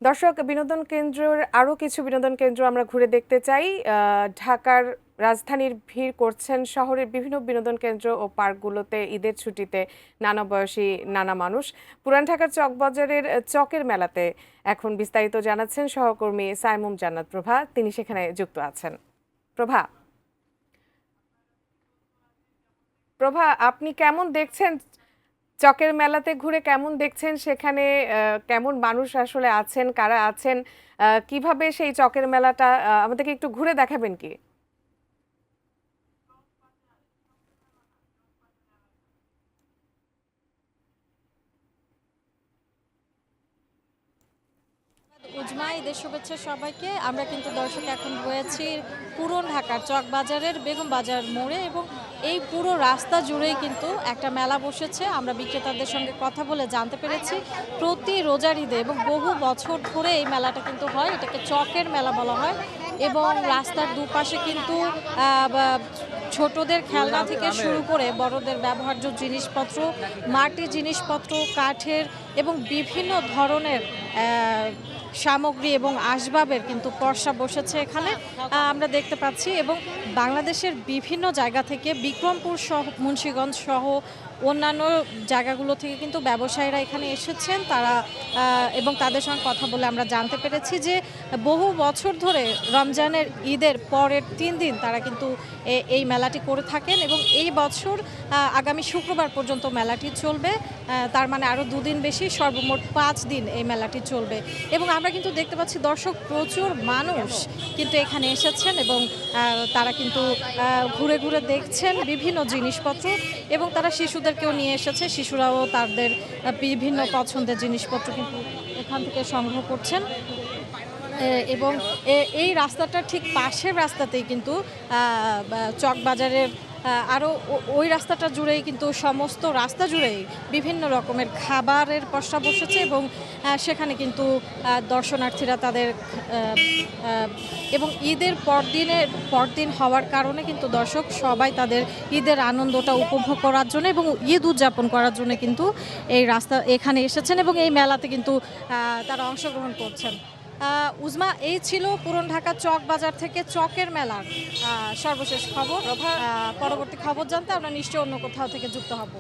দর্শক, বিনোদন কেন্দ্রের আরও কিছু বিনোদন কেন্দ্র আমরা ঘুরে দেখতে চাই। ঢাকার রাজধানীর ভিড় করছেন শহরের বিভিন্ন বিনোদন কেন্দ্র ও পার্কগুলোতে ঈদের ছুটিতে নানা বয়সী নানা মানুষ। পুরান ঢাকার চকবাজারের চকের মেলাতে এখন বিস্তারিত জানাচ্ছেন সহকর্মী সাইমুম জান্নাত প্রভা। তিনি সেখানে যুক্ত আছেন। প্রভা, প্রভা, আপনি কেমন দেখছেন চকের মেলাতে ঘুরে? কেমন দেখছেন সেখানে? কেমন মানুষ আসলে আছেন, কারা আছেন? কিভাবে সেই চকের মেলাটা আমাদেরকে একটু ঘুরে দেখাবেন কি? উজমা, ঈদের শুভেচ্ছা সবাইকে। আমরা কিন্তু দর্শক এখন রয়েছি পুরন ঢাকার চকবাজারের বেগম বাজার মোড়ে এবং এই পুরো রাস্তা জুড়েই কিন্তু একটা মেলা বসেছে। আমরা বিক্রেতাদের সঙ্গে কথা বলে জানতে পেরেছি প্রতি রোজার ঈদে এবং বহু বছর ধরে এই মেলাটা কিন্তু হয়। এটাকে চকের মেলা বলা হয় এবং রাস্তার দুপাশে কিন্তু ছোটদের খেলনা থেকে শুরু করে বড়দের ব্যবহার্য জিনিসপত্র, মাটির জিনিসপত্র, কাঠের এবং বিভিন্ন ধরনের সামগ্রী এবং আসবাবের কিন্তু পসরা বসেছে এখানে আমরা দেখতে পাচ্ছি। এবং বাংলাদেশের বিভিন্ন জায়গা থেকে বিক্রমপুর সহ মুন্সিগঞ্জ সহ অন্যান্য জায়গাগুলো থেকে কিন্তু ব্যবসায়ীরা এখানে এসেছেন তারা এবং তাদের সঙ্গে কথা বলে আমরা জানতে পেরেছি যে বহু বছর ধরে রমজানের ঈদের পরের 3 দিন তারা কিন্তু এই মেলাটি করে থাকেন এবং এই বছর আগামী শুক্রবার পর্যন্ত মেলাটি চলবে। তার মানে আরও 2 দিন বেশি, সর্বমোট 5 দিন এই মেলাটি চলবে। এবং আমরা কিন্তু দেখতে পাচ্ছি দর্শক প্রচুর মানুষ কিন্তু এখানে এসেছেন এবং তারা কিন্তু ঘুরে ঘুরে দেখছেন বিভিন্ন জিনিসপত্র এবং তারা শিশুদেরকেও নিয়ে এসেছে। শিশুরাও তাদের বিভিন্ন পছন্দের জিনিসপত্র কিন্তু এখান থেকে সংগ্রহ করছেন। এবং এই রাস্তাটার ঠিক পাশের রাস্তাতেই কিন্তু চকবাজারের আরও ওই রাস্তাটা জুড়েই কিন্তু সমস্ত রাস্তা জুড়েই বিভিন্ন রকমের খাবারের পসরা বসেছে এবং সেখানে কিন্তু দর্শনার্থীরা তাদের এবং ঈদের পরদিন হওয়ার কারণে কিন্তু দর্শক সবাই তাদের ঈদের আনন্দটা উপভোগ করার জন্য এবং ঈদ উদযাপন করার জন্য কিন্তু এই রাস্তা এখানে এসেছেন এবং এই মেলাতে কিন্তু তারা অংশগ্রহণ করছেন। উজমা, এই ছিল পুরন ঢাকা চক বাজার থেকে চকের মেলার সর্বশেষ খবর। পরবর্তী খবর জানতে আমরা নিশ্চয়ই অন্য কোথাও থেকে যুক্ত হব।